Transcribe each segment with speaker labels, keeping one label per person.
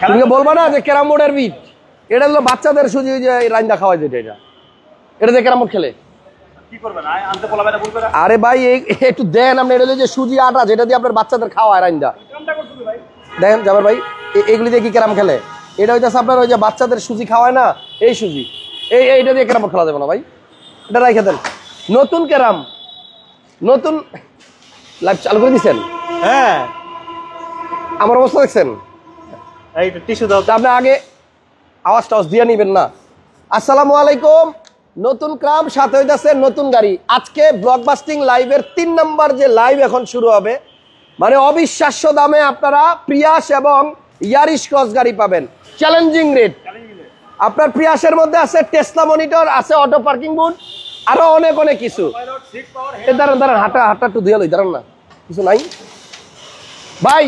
Speaker 1: তুমি বলবা না যে ক্যারাম বোর্ডের বিট, এটা হলো বাচ্চাদের সুজি যে রান্দা খাওয়াই যেটা, এটা দিয়ে ক্যারাম বোর্ড খেলে
Speaker 2: কি করবেন আনতে বলা ভাই বলবেন।
Speaker 1: আরে ভাই একটু দেন আপনি, এটা যে সুজি আটা যেটা দিয়ে আপনার বাচ্চাদের খাওয়ায় রান্দা দেখেন জামার ভাই, এগুলি দিয়ে কি ক্যারাম খেলে? এটা হইতেছে আপনার ওই যে বাচ্চাদের সুজি খাওয়ায় না, এই সুজি, এইটা দিয়ে ক্যারাম বোর্ড খেলা যাবে না ভাই, এটা রাইখে দেন। নতুন ক্যারাম, নতুন লাইভ চালু করে দিচ্ছেন।
Speaker 2: হ্যাঁ
Speaker 1: আমার অবস্থা দেখছেন,
Speaker 2: এই টিস্যু দাও।
Speaker 1: আপনি আগে আওয়াজ টাওয়াজ দিয়ে নিবেন না। আসসালামু আলাইকুম, নতুন ক্রাম সাথে হইতাছে নতুন গাড়ি। আজকে ব্লকবাস্টিং লাইভের 3 নাম্বার যে লাইভ এখন শুরু হবে, মানে অবিশ্বাস্য দামে আপনারা প্রিয়াস এবং ইয়ারিশ ক্রস গাড়ি পাবেন, চ্যালেঞ্জিং রেট। আপনার প্রিয়াসের মধ্যে আছে টেসলা মনিটর, আছে অটো পার্কিং বুট, আরো অনেক অনেক কিছু। দাঁড়ান দাঁড়ান, হাঁটা একটু ধুয়ে লই, দাঁড়ান না, কিছু নাই ভাই।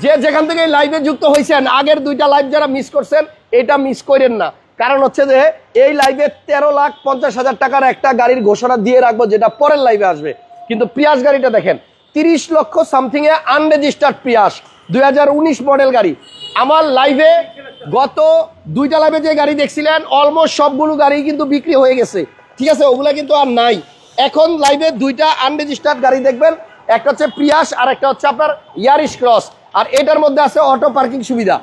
Speaker 1: যে যেখান থেকে লাইভে যুক্ত হয়েছেন, আগের 2টা লাইভ যারা মিস করছেন, এটা মিস করেন না। কারণ হচ্ছে যে এই লাইভে 13,50,000 টাকার একটা গাড়ির ঘোষণা দিয়ে রাখবো, যেটা পরের লাইভে আসবে। কিন্তু প্রিয়াস গাড়িটা দেখেন, 30 লক্ষ সামথিং এ আনরেজিস্টার্ড প্রিয়াস, 2019 মডেল গাড়ি। আমার লাইভে গত 2টা লাইভে যে গাড়ি দেখছিলেন, অলমোস্ট সবগুলো গাড়ি কিন্তু বিক্রি হয়ে গেছে, ঠিক আছে, ওগুলা কিন্তু আর নাই। এখন লাইভে 2টা আনরেজিস্টার্ড গাড়ি দেখবেন, একটা হচ্ছে প্রিয়াস আর একটা হচ্ছে আপনার ইয়ারিশ ক্রস। আর এটার মধ্যে আছে অটো পার্কিং সুবিধা।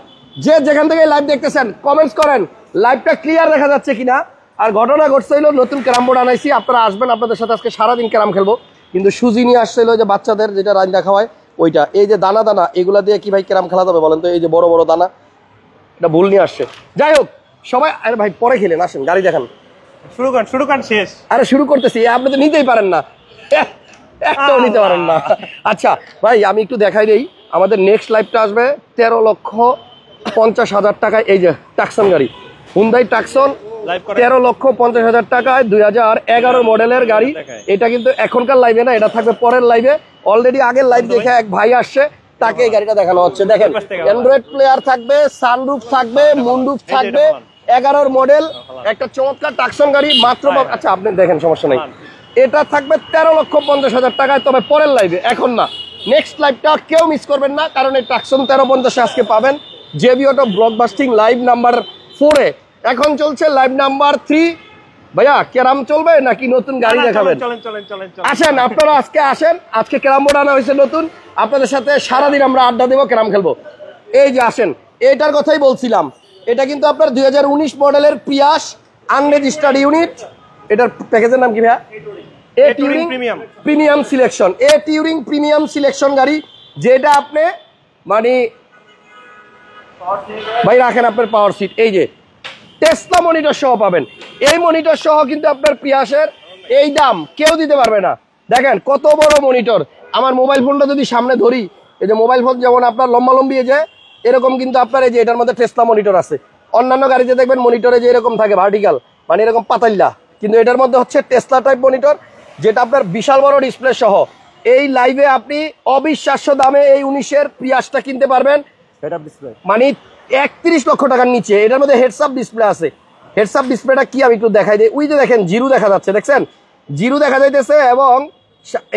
Speaker 1: যে যেখান থেকে লাইভ দেখতেছেন কমেন্টস করেন লাইভটা ক্লিয়ার দেখা যাচ্ছে কিনা। আর ঘটনা ঘটছে হইলো, নতুন ক্যারাম বোর্ড আনাইছি, আপনারা আসবেন, আপনাদের সাথে আজকে সারাদিন ক্যারাম খেলবো। কিন্তু সুজি নিয়ে আসছে হলো যে বাচ্চাদের যেটা রান্না খাওয়ায় ওইটা, এই যে দানা দানা, এগুলা দিয়ে কি ভাই ক্যারাম খেলা যাবে বলেন তো? এই যে বড় বড় দানা, এটা ভুল নিয়ে আসছে। যাই হোক সবাই, আরে ভাই পরে খেলেন, আসেন গাড়ি দেখান,
Speaker 2: শুরু করেন শেষ।
Speaker 1: আরে শুরু করতেছি, আপনি তো নিতেই পারেন না, একটাও নিতে পারেন না। আচ্ছা ভাই আমি একটু দেখাই দেই, আমাদের নেক্সট লাইভটা আসবে 13,50,000 টাকায়। এই যে টাকসন গাড়ি, হুন্ডাই টাকসন, 13,50,000 টাকায় 2011 মডেলের গাড়ি। এটা কিন্তু এখনকার লাইভে না, এটা থাকবে পরের লাইভে। অলরেডি আগের লাইভ দেখে এক ভাই আসছে, তাকে এই গাড়িটা দেখানো হচ্ছে। দেখেন অ্যান্ড্রয়েড প্লেয়ার থাকবে, সানরুফ থাকবে, মুনরুফ থাকবে, 11 মডেল একটা চমৎকার টাকসন গাড়ি মাত্র। আচ্ছা আপনি দেখেন, সমস্যা নেই, এটা থাকবে 13,50,000 টাকায়, তবে পরের লাইভে, এখন না। নেক্সট লাইভটা কেউ মিস করবেন না, কারণ এই টাকসন 13,50 আজকে পাবেন জেবি অটো ব্লকবাস্টিং লাইভ নাম্বার 4-এ। এখন চলছে লাইভ নাম্বার 3। ভাইয়া ক্যারাম চলবে নাকি নতুন গাড়ি দেখাবেন? আসেন আপনারা আজকে আসেন, আজকে ক্যারাম বোর্ড আনা হয়েছে নতুন, আপনাদের সাথে সারাদিন আমরা আড্ডা দেবো, ক্যারাম খেলবো। এই যে আসেন, এটার কথাই বলছিলাম, এটা কিন্তু আপনার 2019 মডেলের প্রিয়াস আনরেজিস্টার্ড ইউনিট। এটার প্যাকেজের নাম কি ভাইয়া? এ টিউরিং প্রিমিয়াম সিলেকশন, এ টিউরিং প্রিমিয়াম সিলেকশন গাড়ি, যেটা আপনি মানে ভাই রাখেন আপনার পাওয়ার সিট। এই যে টেসলা মনিটর সহ পাবেন, এই মনিটর সহ কিন্তু আপনার প্রিয়াসের এই দাম কেউ দিতে পারবে না। দেখেন কত বড় মনিটর। আমার মোবাইল ফোনটা যদি সামনে ধরি, এই যে মোবাইল ফোন যেমন আপনার লম্বা লম্বি যে এরকম, কিন্তু আপনার এই যে এটার মধ্যে টেসলা মনিটর আছে। অন্যান্য গাড়িতে দেখবেন মনিটরে যে এরকম থাকে ভার্টিক্যাল, মানে এরকম পাতাল্লা, কিন্তু এটার মধ্যে হচ্ছে টেসলা টাইপ মনিটর, যেটা আপনার বিশাল বড় ডিসপ্লে সহ। এই লাইভে আপনি অবিশ্বাস্য দামে এই 19-এর প্রিয়াসটা কিনতে পারবেন, মানে 31 লক্ষ টাকার নিচে। এটার মধ্যে হেডসআপ ডিসপ্লে আছে। হেডসআপ ডিসপ্লেটা কি আমি একটু দেখাই দিই। ওই যে দেখেন জিরো দেখা যাচ্ছে, দেখছেন জিরো দেখা যাইতেছে, এবং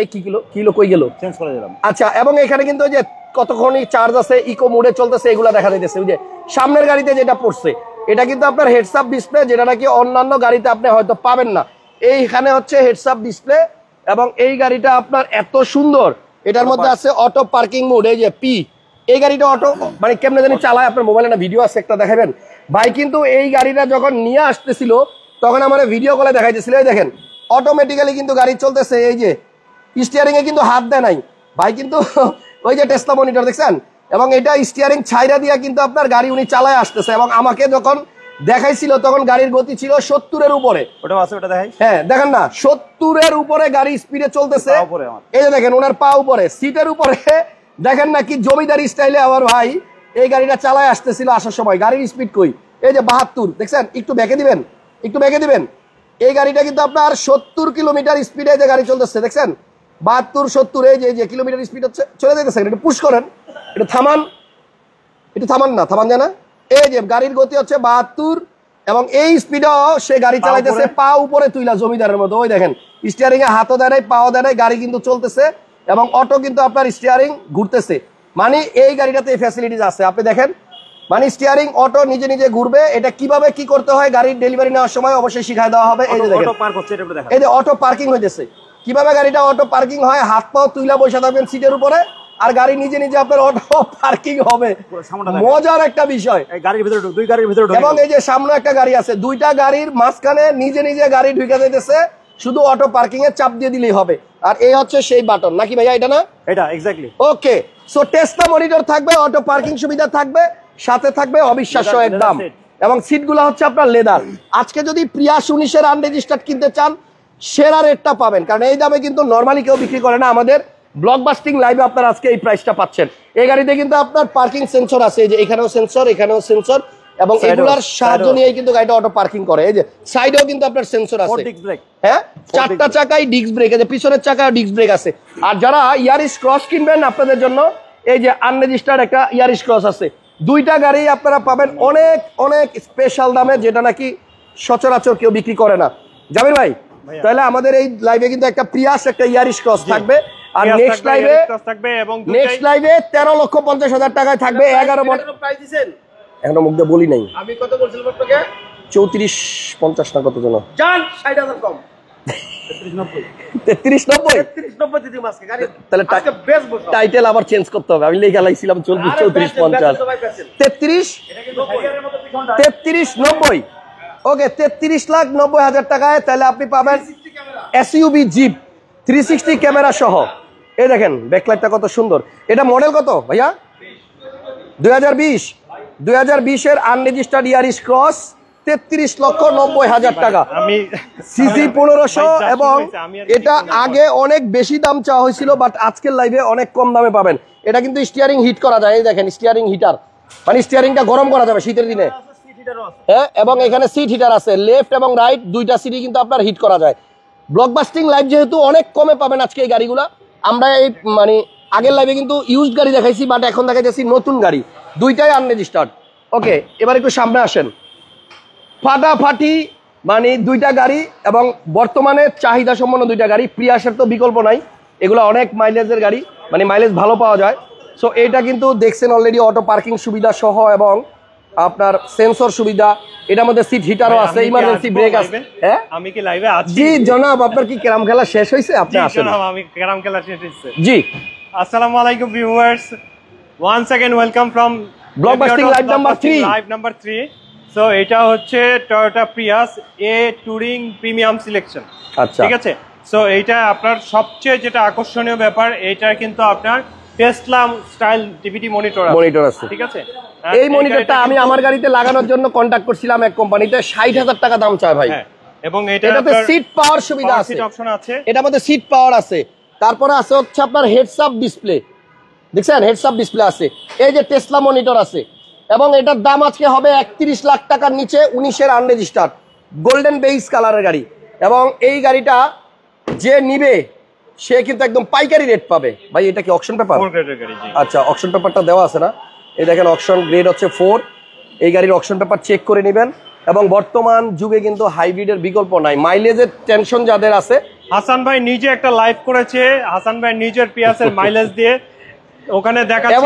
Speaker 1: এই কিলো কই গেল চেঞ্জ করে দিলাম। আচ্ছা, এবং এখানে কিন্তু ওই যে কতক্ষণ চার্জ আছে, ইকো মোডে চলতেছে, এগুলা দেখা যাইতেছে। ওই যে সামনের গাড়িতে যেটা পড়ছে, এটা কিন্তু আপনার হেডসআপ ডিসপ্লে, যেটা নাকি অন্যান্য গাড়িতে আপনি হয়তো পাবেন না। এইখানে হচ্ছে হেডসআপ ডিসপ্লে, এবং এই গাড়িটা আপনার এত সুন্দর। এটার মধ্যে আছে অটো পার্কিং মোড, এই যে পি। এই গাড়িটা অটো মানে কেমনে জানি চালায়, আপনার মোবাইলে না ভিডিও আছে, একটা দেখাবেন ভাই। কিন্তু এই গাড়িটা যখন নিয়ে আসতেছিল তখন আমার ভিডিও কলে দেখাইতেছিল, এই দেখেন অটোমেটিক্যালি কিন্তু গাড়ি চলতেছে। এই যে স্টিয়ারিং এ কিন্তু হাত দেয় নাই ভাই, কিন্তু ওই যে টেসলা মনিটর দেখছেন, এবং এটা স্টিয়ারিং ছাইরা দিয়া কিন্তু আপনার গাড়ি উনি চালায় আসতেছে। এবং আমাকে যখন দেখাইছিল তখন গাড়ির গতি ছিল 70-এর উপরে। ওটা আছে, ওটা দেখাই, হ্যাঁ দেখেন না, 70-এর উপরে গাড়ি স্পিডে চলতেছে। এই যে দেখেন ওনার পা উপরে, সিটের উপরে, দেখেন না কি জমিদারি স্টাইলে আমার ভাই এই গাড়িটা চালায় আসতেছিল। আসার সময় গাড়ির স্পিড কই, এই যে 72 দেখছেন, একটু ব্যাকে দিবেন, একটু ব্যাকে দিবেন। এই গাড়িটা কিন্তু আপনার 70 কিলোমিটার স্পিডে যে গাড়ি চলতেছে, দেখছেন 72 70, এই যে কিলোমিটার স্পিড হচ্ছে চলে যেতেছে। একটু পুশ করেন, একটু থামান, একটু থামান না, থামান যায় না। এই যে গাড়ির গতি হচ্ছে 72, এবং এই স্পিডেও সে গাড়ি চালাইতেছে পা উপরে তুইলা জমিদারের মতো। ওই দেখেন স্টিয়ারিং এ হাতও দেয় নাই, পাও দেয় নাই, গাড়ি কিন্তু চলতেছে, এবং অটো কিন্তু আপনার স্টিয়ারিং ঘুরতেছে। মানে এই গাড়িটাতে এই ফ্যাসিলিটিস আছে। আপনি দেখেন মানে স্টিয়ারিং অটো নিজে নিজে ঘুরবে। এটা কিভাবে কি করতে হয় গাড়ির ডেলিভারি নেওয়ার সময় অবশ্যই শিখায় দেওয়া হবে। এই যে দেখেন
Speaker 2: অটো পার্ক হচ্ছে, এটা একটু দেখান।
Speaker 1: এই যে অটো পার্কিং হইতেছে, কিভাবে গাড়িটা অটো পার্কিং হয়, হাত পাও তুইলা বসে থাকবেন সিটের উপরে আর গাড়ি নিজে নিজে আপনার অটো পার্কিং হবে। মজার একটা বিষয়।
Speaker 2: এই গাড়ির ভিতরে দুই গাড়ির ভিতরে
Speaker 1: এবং এই যে সামনে একটা গাড়ি আছে, দুইটা গাড়ির মাঝখানে নিজে নিজে গাড়ি ঢুকে যাইতেছে, শুধু অটো পার্কিং এ চাপ দিয়ে দিলেই হবে। আর এই হচ্ছে সেই বাটন নাকি ভাইয়া, এটা না?
Speaker 2: এটা এক্স্যাক্টলি।
Speaker 1: ওকে, সো টেসলা মনিটর থাকবে, অটো পার্কিং সুবিধা থাকবে, সাথে থাকবে অবিশ্বাস্য এক দাম এবং সিটগুলো হচ্ছে আপনার লেদার। আজকে যদি প্রিয়াস 19-এর আনরেজিস্টার্ড কিনতে চান সেরা রেটটা পাবেন, কারণ এই দামে কিন্তু নরমালি কেউ বিক্রি করে না। আমাদের ব্লকবাস্টিং লাইভে আপনারা আজকে এই প্রাইসটা পাচ্ছেন। এই গাড়িতে কিন্তু আপনার পার্কিং সেন্সর আছে, এই যে এখানেও সেন্সর, এখানেও সেন্সর, এবং এগুলার সাহায্য নিয়ে কিন্তু গাড়িটা অটো পার্কিং করে। এই যে সাইডেও কিন্তু আপনার সেন্সর আছে। হ্যাঁ, চারটা চাকায় ডিস্ক ব্রেক, এই যে পিছনের চাকায় ডিস্ক ব্রেক আছে। আর যারা ইয়ারিস ক্রস কিনবেন আপনাদের জন্য এই যে আনরেজিস্টার্ড একটা ইয়ারিস ক্রস আছে। দুইটা গাড়ি আপনারা পাবেন অনেক অনেক স্পেশাল দামে, যেটা নাকি সচরাচর কেউ বিক্রি করে না। জামির ভাই, তাহলে আমাদের এই লাইভে কিন্তু একটা প্রিয়াস একটা ইয়ারিস ক্রস থাকবে, আর নেক্সট লাইভে থাকবে এবং নেক্সট লাইভে 13,50,000 টাকায় থাকবে 11 মডেল। প্রাইস দিবেন এখনো মুখ দিয়ে বলি নাই। আমি কত বলছিলাম আপনাকে? 34,50 না কত জন জান? 60,000 কম, 33,90 দিদি মাসকে গাড়ি। তাহলে আজকে বেশ বসো, টাইটেল আবার চেঞ্জ করতে হবে। আমি লেখা লাইছিলাম 34,50, 33,90। ওকে, 33,90,000 টাকায় তাহলে আপনি পাবেন এসইউভি জিপ 360 ক্যামেরা সহ। এই দেখেন ব্যাকলাইটটা কত সুন্দর। এটা মডেল কত ভাইয়া? 2020-এর আনরেজিস্টার্ড ইয়ারিস ক্রস, 33,90,000 টাকা। আমি সিসি 1500 এবং এটা আগে অনেক বেশি দাম চাওয়া হয়েছিল, বাট আজকের লাইভে অনেক কম দামে পাবেন। এটা কিন্তু স্টিয়ারিং হিট করা যায়, এই দেখেন স্টিয়ারিং হিটার, মানে স্টিয়ারিংটা গরম করা যাবে শীতের দিনে। হ্যাঁ, এবং এখানে সিট হিটার আছে, লেফট এবং রাইট দুইটা সিটই কিন্তু আপনার হিট করা যায়। ব্লকবাস্টিং লাইভ যেহেতু অনেক কমে পাবেন আজকে এই গাড়িগুলা। আমরা এই মানে আগের লাইভে কিন্তু ইউজড গাড়ি দেখাইছি, বাট এখন দেখাইতেছি নতুন গাড়ি, দুইটাই আনরেজিস্টার্ড। ওকে, এবার একটু সামনে আসেন। ফাটাফাটি মানে দুইটা গাড়ি এবং বর্তমানে চাহিদা সম্পন্ন দুইটা গাড়ি। প্রিয়াসের তো বিকল্প নাই, এগুলো অনেক মাইলেজের গাড়ি, মানে মাইলেজ ভালো পাওয়া যায়। সো এটা কিন্তু দেখছেন অলরেডি অটো পার্কিং সুবিধা সহ এবং আপনার সেন্সর সুবিধা। এটার মধ্যে সিট হিটারও আছে, ইমার্জেন্সি ব্রেক আছে। হ্যাঁ, আমি কি লাইভে আছি? জি জনাব, আপনার কি ক্যারাম খেলা শেষ হয়েছে? আপনি আসেন। জনাব, আমি ক্যারাম খেলা শেষ হয়েছে। জি, আসসালামু আলাইকুম viewers, once again welcome from blockbusting live number 3। So এটা হচ্ছে Toyota Prius a touring premium selection. আচ্ছা, ঠিক আছে। সো এইটা আপনার সবচেয়ে যেটা আকর্ষণীয় ব্যাপার, এটা কিন্তু আপনার টেসলা স্টাইল ডিভিডি মনিটর আছে, ঠিক আছে। এই মনিটরটা আমি আমার গাড়িতে লাগানোর জন্য কন্টাক্ট করছিলাম এক কোম্পানিতে, 60,000 টাকা দাম চায় ভাই। এবং এটাতে সিট পাওয়ার সুবিধা আছে, অপশন আছে, এটার মধ্যে সিট পাওয়ার আছে। তারপরে আছে হচ্ছে আপনার হেডস আপ ডিসপ্লে, দেখছেন হেডস আপ ডিসপ্লে আছে। এই যে টেসলা মনিটর আছে, এবং এটার দাম আজকে হবে 31 লাখ টাকার নিচে, 19-এর আনরেজিস্টার্ড গোল্ডেন বেইজ কালারের গাড়ি। এবং এই গাড়িটা যে নিবে সে কিন্তু একদম পাইকারি রেট পাবে। ভাই এটা কি অকশন পেপার? আচ্ছা, অকশন পেপারটা দেওয়া আছে না? এই দেখেন অকশন গ্রেড হচ্ছে 4। এই গাড়ির অকশন পেপার চেক করে নেবেন। এবং বর্তমান যুগে কিন্তু হাইব্রিডের বিকল্প নাই, মাইলেজের টেনশন যাদের আছে। হাসান ভাই নিজে একটা লাইভ করেছে, হাসান ভাই নিজের পিয়াসের মাইলেজ দিয়ে ওখানে দেখাচ্ছে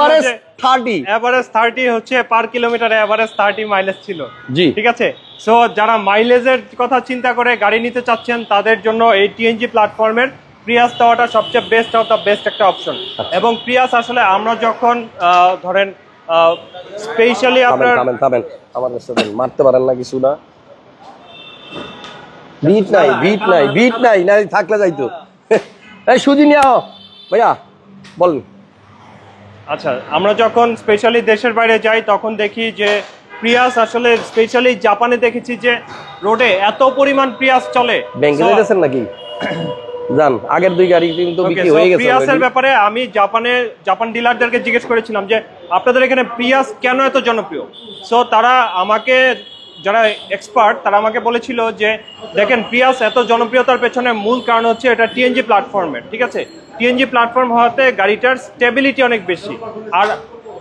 Speaker 1: এভারেজ 30 হচ্ছে পার কিলোমিটার, এভারেজ 30 মাইলেজ ছিল। জি, ঠিক আছে। সো যারা মাইলেজের কথা চিন্তা করে গাড়ি নিতে চাচ্ছেন তাদের জন্য এই টিএনজি প্ল্যাটফর্মের প্রিয়াস দেওয়াটা সবচেয়ে বেস্ট একটা অপশন। এবং প্রিয়াস আসলে আমরা যখন ধরেন স্পেশালি আপনার আমার মারতে পারেন না কিছু না, বিট নাই না থাকলে যাইতো। এই সুজি নিয়ে ভাইয়া বলেন। আচ্ছা, আমরা যখন স্পেশালি দেশের বাইরে যাই তখন দেখি যে প্রিয়াস আসলে স্পেশালি জাপানে দেখেছি যে রোডে এত পরিমাণ প্রিয়াস চলে। ব্যাংকে যাচ্ছেন নাকি? জান, আগের দুই গাড়ি কিন্তু বিক্রি হয়ে গেছে। প্রিয়াসের ব্যাপারে আমি জাপান ডিলারদেরকে জিজ্ঞেস করেছিলাম যে আপনাদের এখানে প্রিয়াস কেন এত জনপ্রিয়। সো তারা আমাকে, যারা এক্সপার্ট, তারা আমাকে বলেছিল যে দেখেন প্রিয়াস এত জনপ্রিয়তার পেছনে মূল কারণ হচ্ছে এটা টিএনজি প্ল্যাটফর্মের, ঠিক আছে। টিএনজি প্ল্যাটফর্ম হওয়াতে গাড়িটার স্টেবিলিটি অনেক বেশি, আর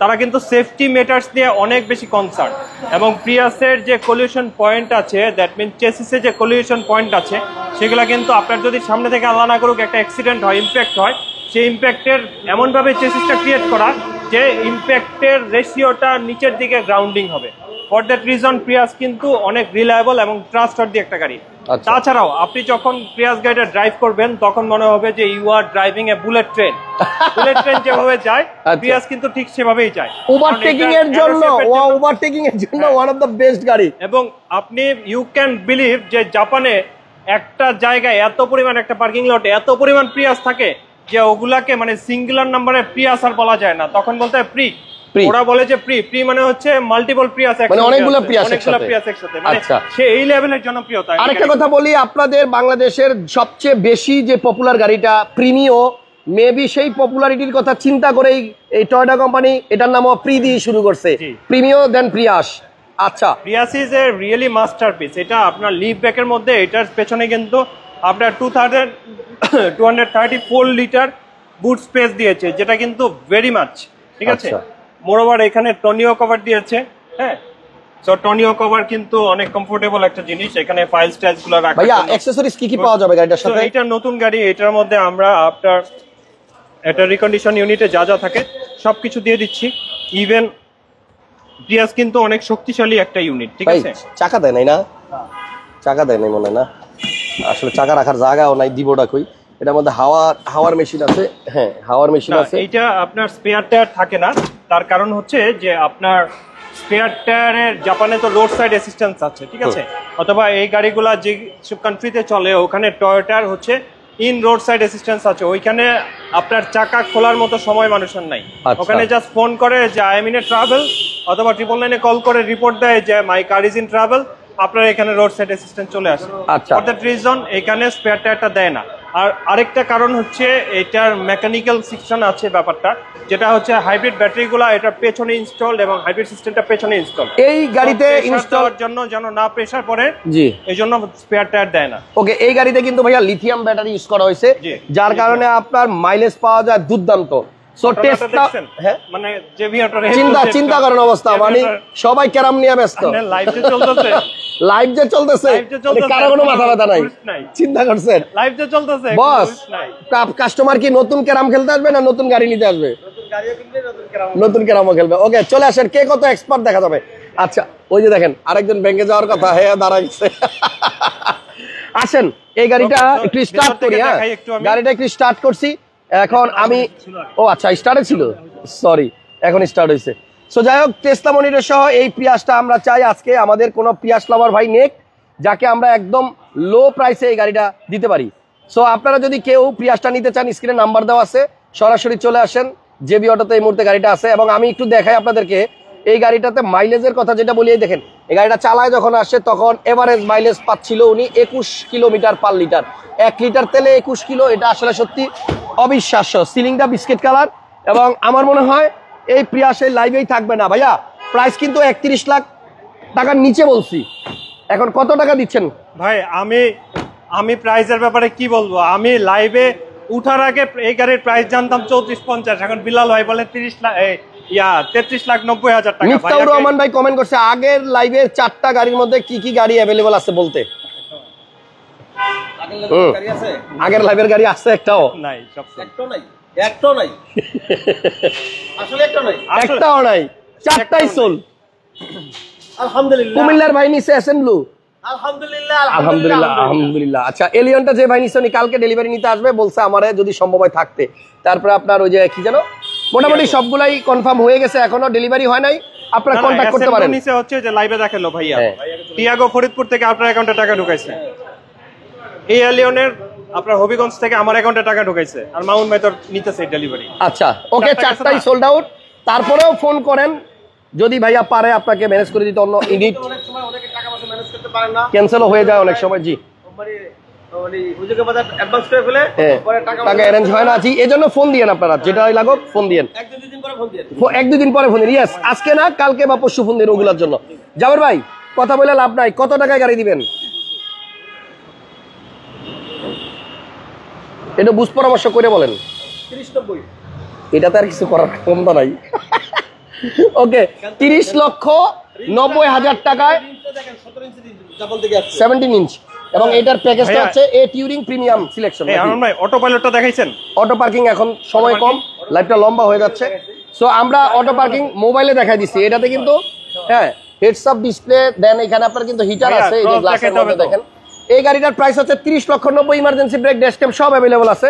Speaker 1: তারা কিন্তু সেফটি মেটার্স নিয়ে অনেক বেশি কনসার্ন। এবং প্রিয়াসের যে কলিউশন পয়েন্ট আছে, দ্যাট মিন চেসিসে যে কলিউশন পয়েন্ট আছে, সেগুলো কিন্তু আপনার যদি সামনে থেকে আল্লাহ না করুক একটা অ্যাক্সিডেন্ট হয়, ইম্প্যাক্ট হয়, সেই ইম্প্যাক্টের এমনভাবে চেসিসটা ক্রিয়েট করা
Speaker 3: যে ইম্প্যাক্টের রেশিওটা নিচের দিকে গ্রাউন্ডিং হবে। ফর দ্যাট রিজন প্রিয়াস কিন্তু অনেক রিলায়েবল এবং ট্রাস্টওয়ার্দি একটা গাড়ি। তাছাড়াও আপনি যখন প্রিয়াস গাড়িটা ড্রাইভ করবেন তখন মনে হবে যে you are driving a bullet train. Bullet train যেভাবে যায় প্রিয়াস কিন্তু ঠিক সেভাবেই যায়।
Speaker 1: ওভারটেকিং এর জন্য ওয়ান অফ দ্য বেস্ট গাড়ি।
Speaker 3: এবং আপনি ইউ ক্যান বিলিভ যে জাপানে একটা জায়গায় এত পরিমাণ একটা পার্কিং লটে এত পরিমাণ প্রিয়াস থাকে যে ওগুলাকে মানে সিঙ্গুলার নাম্বারে প্রিয়াস আর বলা যায় না, তখন বলতে হয় প্রি। ওরা বলে যে প্রি মানে হচ্ছে মাল্টিপল প্রিয়াস,
Speaker 1: মানে অনেকগুলো প্রিয়াস
Speaker 3: একসাথে। মানে সে এই লেভেলের জনপ্রিয়তা।
Speaker 1: আরেকটা কথা বলি, আপনাদের বাংলাদেশের সবচেয়ে বেশি যে পপুলার গাড়িটা প্রিমিও, মেবি সেই পপুলারিটির কথা চিন্তা করেই এই টয়োটা কোম্পানি এটার নামও প্রি দিয়ে শুরু করছে, প্রিমিও দেন প্রিয়াস। আচ্ছা,
Speaker 3: Prius is a really masterpiece. এটা আপনার লিফ ব্যাকের মধ্যে এটার পেছনে কিন্তু আপনার 234 লিটার বুট স্পেস দিয়েছে, যেটা কিন্তু ভেরি মাচ, ঠিক আছে। মোরওভার এখানে টনিও কভার দিয়েছে, হ্যাঁ। সো টনিও কভার কিন্তু অনেক কমফোর্টেবল একটা জিনিস। এখানে ফাইল স্টাইলস গুলো রাখা।
Speaker 1: ভাইয়া অ্যাকসেসরিজ কি কি পাওয়া যাবে গাড়িটার সাথে?
Speaker 3: এটা নতুন গাড়ি, এটার মধ্যে আমরা আপনার এটা রিকন্ডিশন ইউনিটে যা যা থাকে সবকিছু দিয়ে দিচ্ছি। ইভেন প্রিয়াস কিন্তু অনেক শক্তিশালী একটা ইউনিট, ঠিক আছে।
Speaker 1: চাকা দেয় নাই না? চাকা দেয় নাই মনে না, আসলে চাকা রাখার জায়গাও নাই, দিবটা কই। এটার মধ্যে হাওয়ার মেশিন আছে, হ্যাঁ হাওয়ার মেশিন আছে।
Speaker 3: এটা আপনার স্পেয়ার টায়ার থাকে না, তার কারণ হচ্ছে যে আপনার স্পেয়ার টায়ারের জাপানে তো রোড সাইড অ্যাসিস্ট্যান্স আছে, ঠিক আছে। অথবা এই গাড়িগুলা যে কান্ট্রিতে চলে ওখানে টয়োটার হচ্ছে ইন রোড সাইড অ্যাসিস্ট্যান্স আছে, ওইখানে আপনার চাকা খোলার মতো সময় মানুষের নাই। ওখানে জাস্ট ফোন করে যে I am in a travel, অথবা 999 কল করে রিপোর্ট দেয় যে মাই কার ইজ ইন ট্রাভেল, আপনার এখানে রোড সাইড অ্যাসিস্ট্যান্ট চলে আসে। ফর দ্যাট রিজন এখানে স্পেয়ার টায়ারটা দেয় না। আর আরেকটা কারণ হচ্ছে এটার মেকানিক্যাল সেকশন আছে ব্যাপারটা, যেটা হচ্ছে হাইব্রিড ব্যাটারিগুলো এটার পেছনে ইনস্টলড এবং হাইব্রিড সিস্টেমটা পেছনে ইনস্টল।
Speaker 1: এই গাড়িতে ইনস্টলের
Speaker 3: জন্য যেন না প্রেসার পড়ে,
Speaker 1: জি,
Speaker 3: এইজন্য স্পেয়ার টায়ার দেয় না।
Speaker 1: ওকে, এই গাড়িতে কিন্তু ভাইয়া লিথিয়াম ব্যাটারি ইউজ করা হয়েছে, যার কারণে আপনার মাইলেজ পাওয়া যায় দুর্দান্ত। সো টেস্টটা, হ্যাঁ মানে চিন্তা করেন অবস্থা, মানে সবাই ক্যারাম নিয়ে ব্যস্ত,
Speaker 3: লাইভ যে চলতেছে
Speaker 1: কারো কোনো মাথা ব্যথা নাই, চিন্তা করছেন
Speaker 3: লাইভ যে চলতেছে
Speaker 1: বস। কাস্টমার কি নতুন ক্যারাম খেলতে আসবে না নতুন গাড়ি নিতে আসবে? নতুন ক্যারামও খেলবে। ওকে, চলে আসেন, কে কত এক্সপার্ট দেখা যাবে। আচ্ছা, ওই যে দেখেন আরেকজন ব্যাংকে যাওয়ার কথা, হ্যাঁ দাঁড়া গেছে। আসেন এই গাড়িটা একটু স্টার্ট করি। হ্যাঁ, গাড়িটা একটু স্টার্ট করছি এখন আমি। ও আচ্ছা, স্টার্টে ছিল, সরি, এখন স্টার্ট হয়েছে। সো যাই হোক, টেসলা মনিটর সহ এই প্রিয়াসটা আমরা চাই আজকে আমাদের কোনো প্রিয়াস লাভার ভাই নেক, যাকে আমরা একদম লো প্রাইসে এই গাড়িটা দিতে পারি। সো আপনারা যদি কেউ প্রিয়াসটা নিতে চান, স্ক্রিনে নাম্বার দেওয়া আছে, সরাসরি চলে আসেন। জেবি অটোতে এই মুহূর্তে গাড়িটা আছে। এবং আমি একটু দেখাই আপনাদেরকে এই গাড়িটাতে মাইলেজের কথা, যেটা বলি দেখেন, এই গাড়িটা চালায় যখন আসে তখন এভারেজ মাইলেজ পাচ্ছিল উনি 21 কিলোমিটার পার লিটার। 1 লিটার তেলে 21 কিলো, এটা আসলে সত্যি অবিশ্বাস্য। সিলিংটা বিস্কিট কালার, এবং আমার মনে হয় এই প্রিয়াসের লাইভেই থাকবে না ভাইয়া। প্রাইস কিন্তু 31 লাখ টাকার নিচে বলছি, এখন কত টাকা দিচ্ছেন
Speaker 3: ভাই? আমি প্রাইসের ব্যাপারে কি বলবো, আমি লাইভে উঠার আগে এই গাড়ির প্রাইস জানতাম 34-50, এখন বিলাল ভাই বলে 33,90,000 টাকা।
Speaker 1: মিফতাউর রহমান ভাই কমেন্ট করছে আগের লাইভে 4টা গাড়ির মধ্যে কি কি গাড়ি অ্যাভেলেবল আছে বলতে। আগের লাইভের গাড়ি আছে? একটাও নাই, একটাও নাই, 4টাই সোল। আলহামদুলিল্লাহ। কুমিল্লার ভাই নিছে এসএমব্লু, আলহামদুলিল্লাহ। আচ্ছা, এলিয়নটা যে ভাই নিছে উনি কালকে ডেলিভারি নিতে আসবে বলছে আমারে, যদি সম্ভব হয় থাকতে। তারপরে আপনার ওই যে কি জানো, মোটামুটি সবগুলাই কনফার্ম হয়ে গেছে, এখনো ডেলিভারি হয় নাই। আপনারা কন্টাক্ট করতে পারেন।
Speaker 3: নিচে হচ্ছে যে লাইভে দেখালো ভাইয়া, টিয়াগো ফরিদপুর থেকে আপনার অ্যাকাউন্টে টাকা ঢুকাইছে, এই এলিয়নের আপনার হবিগঞ্জ থেকে আমার অ্যাকাউন্টে টাকা ঢুকাইছে, আর মাউন্ট ভাই তো নিতেছে ডেলিভারি।
Speaker 1: আচ্ছা, ওকে, 4টাই সোল্ড আউট। তারপরেও ফোন করেন যদি ভাইয়া পারে আপনাকে ম্যানেজ করে দিতে। অন্য ইডিট ক্যান্সেলও হয়ে যায় অনেক সময়, জি টাকা অ্যারেঞ্জ হয় না, জি এজন্য ফোন দিয়েন আপনারা, যেটা লাগুক ফোন দিয়েন, 1-2 দিন পরে ফোন দিন। ইয়েস, আজকে না কালকে বা পরশু ফোন দিন ওগুলোর জন্য। জাবের ভাই কথা বলে লাভ নাই, কত টাকায় গাড়ি দিবেন এটা বুঝ পরামর্শ করে বলেন। 30-90, এটাতে আর কিছু করার ক্ষমতা নাই। ওকে, 30,90,000 টাকায় 17 ইঞ্চ, এবং এটার প্যাকেজটা হচ্ছে এ টিউরিং প্রিমিয়াম সিলেকশন।
Speaker 3: এই আনন্দ ভাই অটো পাইলটটা দেখাইছেন?
Speaker 1: অটো পার্কিং এখন সময় কম, লাইফটা লম্বা হয়ে যাচ্ছে। সো আমরা অটো পার্কিং মোবাইলে দেখাই দিচ্ছি, এটাতে কিন্তু হ্যাঁ হেডস আপ ডিসপ্লে দেন, এখানে আপনার কিন্তু হিটার আছে, এই যে গ্লাসের মধ্যে দেখেন। এই গাড়িটার প্রাইস হচ্ছে 30,90,000, ইমার্জেন্সি ব্রেক, ড্যাশ ক্যাম সব অ্যাভেলেবল আছে।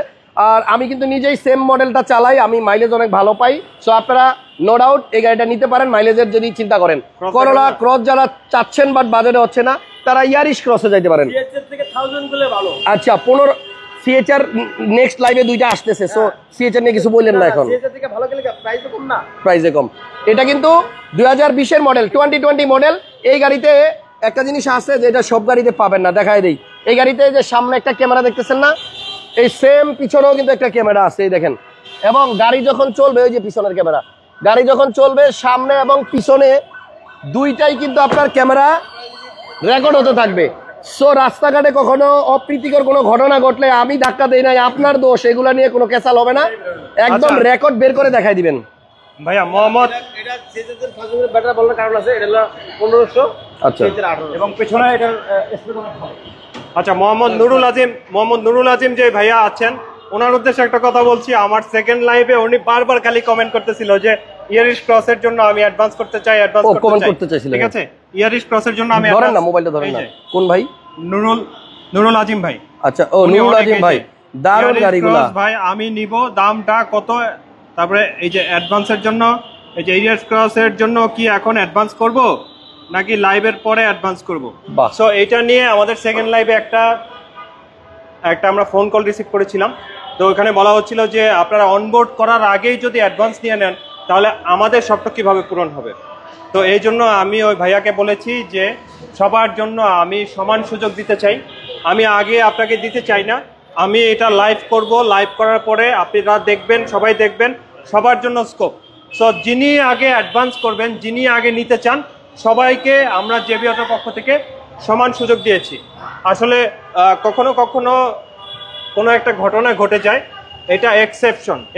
Speaker 1: আর আমি কিন্তু নিজেই সেম মডেলটা চালাই, আমি মাইলেজ অনেক ভালো পাই। সো আপনারা নো ডাউট এই গাড়িটা নিতে পারেন মাইলেজের যদি চিন্তা করেন। করোলা ক্রস যারা চাচ্ছেন বাট বাজেটে হচ্ছে না, তারা ইয়ারিশ ক্রসে যাইতে পারেন। আচ্ছা 15 সিএচআর নেক্সট লাইভে দুইটা আসতেছে, সো সিএচআর নিয়ে কিছু বললেন না এখন, প্রাইসে কম। এটা কিন্তু 2020-এর মডেল, 2020 মডেল। এই গাড়িতে একটা জিনিস আছে যেটা সব গাড়িতে পাবেন না, দেখাই দেই। এই গাড়িতে যে সামনে একটা ক্যামেরা দেখতেছেন না, এই সেম পিছনেও কিন্তু একটা ক্যামেরা আছে, এই দেখেন। এবং গাড়ি যখন চলবে, ওই যে পিছনের ক্যামেরা, গাড়ি যখন চলবে সামনে এবং পিছনে দুইটাই কিন্তু আপনার ক্যামেরা রেকর্ড হতে থাকবে। সো রাস্তাঘাটে কখনো অপ্রীতিকর কোনো ঘটনা ঘটলে আমি ধাক্কা দেই নাই, আপনার দোষ, এগুলা নিয়ে কোনো কেসাল হবে না, একদম রেকর্ড বের করে দেখাই দিবেন।
Speaker 3: ভাইয়া মোহাম্মদ
Speaker 2: এটা সিএচআর ফাংশনের ব্যাটারি বলার কারণ আছে, এটা হলো 1500,
Speaker 1: আচ্ছা
Speaker 2: সিএচআর 1800 এবং পেছনে এটার স্পিড অনেক ভালো।
Speaker 3: আচ্ছা মোহাম্মদ নুরুল আজিম যে ভাইয়া আছেন, ওনার উদ্দেশ্যে একটা কথা বলছি। আমার সেকেন্ড লাইভে উনি বারবার খালি কমেন্ট করতেছিল যে ইয়ারিশ ক্রসের জন্য আমি অ্যাডভান্স করতে চাই, অ্যাডভান্স করতে চাই, ঠিক আছে? ইয়ারিশ ক্রসের জন্য আমি
Speaker 1: ধরেন না, মোবাইলটা ধরেন না। কোন ভাই?
Speaker 3: নুরুল আজিম ভাই।
Speaker 1: আচ্ছা ও নুরুল আজিম ভাই, দারুণ গাড়িগুলো
Speaker 3: ভাই আমি নিব, দামটা কত? তারপরে এই যে অ্যাডভান্সের জন্য, এই যে ইয়ারিশ ক্রসের জন্য কি এখন অ্যাডভান্স করব নাকি লাইভের পরে অ্যাডভান্স করব? সো এটা নিয়ে আমাদের সেকেন্ড লাইভে একটা আমরা ফোন কল রিসিভ করেছিলাম। তো ওখানে বলা হচ্ছিল যে আপনারা অনবোর্ড করার আগেই যদি অ্যাডভান্স নিয়ে নেন তাহলে আমাদের সবটা কিভাবে পূরণ হবে। তো এই জন্য আমি ওই ভাইয়াকে বলেছি যে সবার জন্য আমি সমান সুযোগ দিতে চাই, আমি আগে আপনাকে দিতে চাই না, আমি এটা লাইভ করব, লাইভ করার পরে আপনারা দেখবেন, সবাই দেখবেন, সবার জন্য স্কোপ। সো যিনি আগে অ্যাডভান্স করবেন, যিনি আগে নিতে চান, সবাইকে আমরা জেবি অটোর পক্ষ থেকে সমান সুযোগ দিয়েছি। আসলে কখনো কখনো কোনো একটা ঘটনা ঘটে যায়, এটা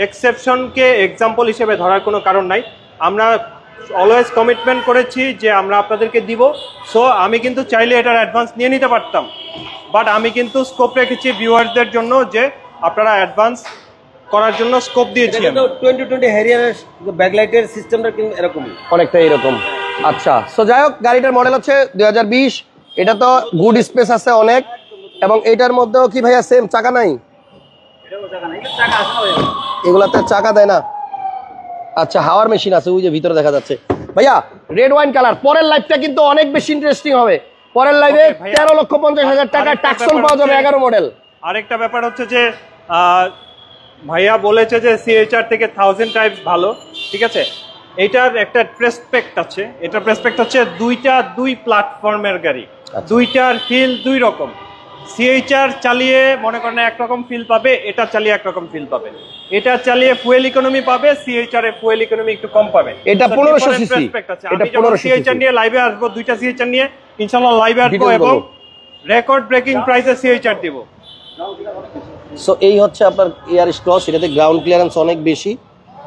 Speaker 3: এক্সেপশনকে এক্সাম্পল হিসেবে ধরার কোনো কারণ নাই। আমরা অলওয়েজ কমিটমেন্ট করেছি যে আমরা আপনাদেরকে দিব। সো আমি কিন্তু চাইলে এটার অ্যাডভান্স নিয়ে নিতে পারতাম, বাট আমি কিন্তু স্কোপ রেখেছি ভিউয়ারদের জন্য যে আপনারা অ্যাডভান্স করার জন্য স্কোপ দিয়েছি।
Speaker 2: 2020 হ্যারিয়ারের ব্যাকলাইটের সিস্টেমটা কিন্তু এরকমই,
Speaker 1: অনেকটা এরকম। আচ্ছা সো যাই হোক, গাড়িটার মডেল হচ্ছে 2020। এটা তো গুড স্পেস আছে অনেক, এবং এটার মধ্যেও কি ভাইয়া সেম চাকা নাই? এগুলাতে চাকা দেয় না। আচ্ছা হাওয়ার মেশিন আছে, ওই যে ভিতরে দেখা যাচ্ছে। ভাইয়া রেড ওয়াইন কালার, পরের লাইভটা কিন্তু অনেক বেশি ইন্টারেস্টিং হবে। পরের লাইভে 13,50,000 টাকা টাকসন পাওয়া যাবে, 11 মডেল।
Speaker 3: আরেকটা ব্যাপার হচ্ছে যে ভাইয়া বলেছে যে সিএইচআর থেকে 1000 টাইপস ভালো, ঠিক আছে? এটার একটা প্রেসপেক্ট আছে, এটা প্রেসপেক্ট হচ্ছে দুই প্ল্যাটফর্মের গাড়ি, দুইটার ফিল দুই রকম। সিএইচআর চালিয়ে মনে করেন একরকম ফিল পাবে, এটা চালিয়ে একরকম ফিল পাবে। এটা চালিয়ে ফুয়েল ইকোনমি পাবে, সিএইচআর এ ফুয়েল ইকোনমি একটু কম পাবে।
Speaker 1: এটা 1500 সিসি,
Speaker 3: এটা 1500 সিএইচআর নিয়ে লাইভে আসবো, দুইটা সিএইচআর নিয়ে ইনশাআল্লাহ লাইভে আসবো এবং রেকর্ড ব্রেকিং প্রাইসে সিএইচআর দিব।
Speaker 1: সো এই হচ্ছে আপনার ইয়ারিশ ক্রস, এটাতে গ্রাউন্ড ক্লিয়ারেন্স অনেক বেশি,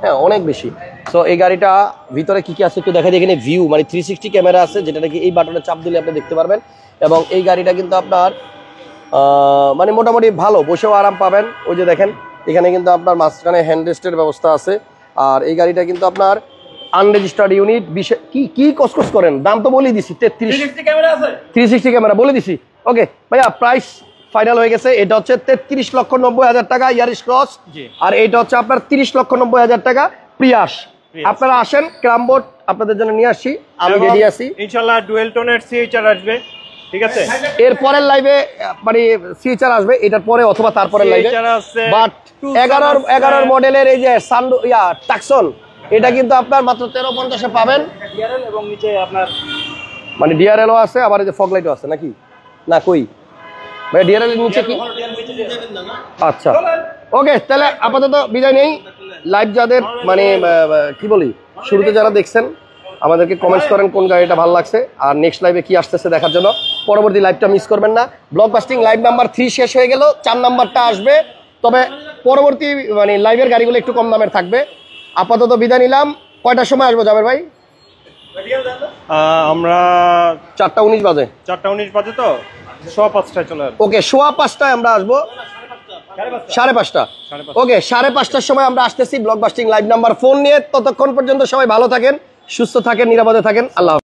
Speaker 1: হ্যাঁ অনেক বেশি। সো এই গাড়িটা ভিতরে কি কি আছে একটু দেখা যায়। এখানে ভিউ মানে 360 ক্যামেরা আছে, যেটা নাকি এই বাটনে চাপ দিলে আপনি দেখতে পারবেন। এবং এই গাড়িটা কিন্তু আপনার মানে মোটামুটি ভালো, বসেও আরাম পাবেন। ওই যে দেখেন এখানে কিন্তু আপনার মাঝখানে হ্যান্ড রেস্টের ব্যবস্থা আছে। আর এই গাড়িটা কিন্তু আপনার আনরেজিস্টার্ড ইউনিট। কি কসকস করেন, দাম তো বলেই দিছি 360 ক্যামেরা বলে দিছি। ওকে ভাইয়া প্রাইস ফাইনাল হয়ে গেছে। এটা হচ্ছে 33,90,000 টাকা ইয়ারিশ ক্রস, আর এটা হচ্ছে আপনার 30,90,000 টাকা প্রিয়াস। আপনারা আসেন, ক্রামবোর্ড আপনাদের জন্য নিয়ে আসছি, আমি রেডি আছি
Speaker 3: ইনশাআল্লাহ। ডুয়েল টোনের সিএইচআর আসবে, ঠিক আছে?
Speaker 1: এর পরের লাইভে মানে সিএইচআর আসবে, এটার পরে অথবা তারপরের লাইভে। বাট 11 মডেলের এই যে সান্ডু টাকসন, এটা কিন্তু আপনার মাত্র 13,50 এ পাবেন।
Speaker 2: ডিআরএল এবং নিচে আপনার
Speaker 1: মানে ডিআরএলও আছে, আবার এই যে ফগ লাইটও আছে নাকি? না কই ভাই ডিআরএল এর নিচে কি? আচ্ছা ওকে, তাহলে আপাতত বিদায় নেই। লাইভ যাদের মানে কি বলি, শুরুতে যারা দেখছেন আমাদেরকে কমেন্টস করেন কোন গাড়িটা ভালো লাগছে, আর নেক্সট লাইভে কি আসতেছে দেখার জন্য। পরবর্তী লাইভটা মিস করবেন না। ব্লকবাস্টিং লাইভ নাম্বার 3 শেষ হয়ে গেল, 4 নাম্বারটা আসবে। তবে পরবর্তী মানে লাইভের গাড়িগুলো একটু কম দামের থাকবে। আপাতত বিদায় নিলাম। কয়টার সময় আসবো জাবের ভাই?
Speaker 3: আমরা
Speaker 1: 4:19 বাজে।
Speaker 3: 4:19 বাজে, তো 5:15 চলে আসবো।
Speaker 1: ওকে 5:15 আমরা আসবো। 5:30 ওকে 5:30টার সময় আমরা আসতেছি ব্লকবাস্টিং লাইভ নাম্বার ফোন নিয়ে। ততক্ষণ পর্যন্ত সবাই ভালো থাকেন, সুস্থ থাকেন, নিরাপদে থাকেন। আল্লাহ হাফেজ।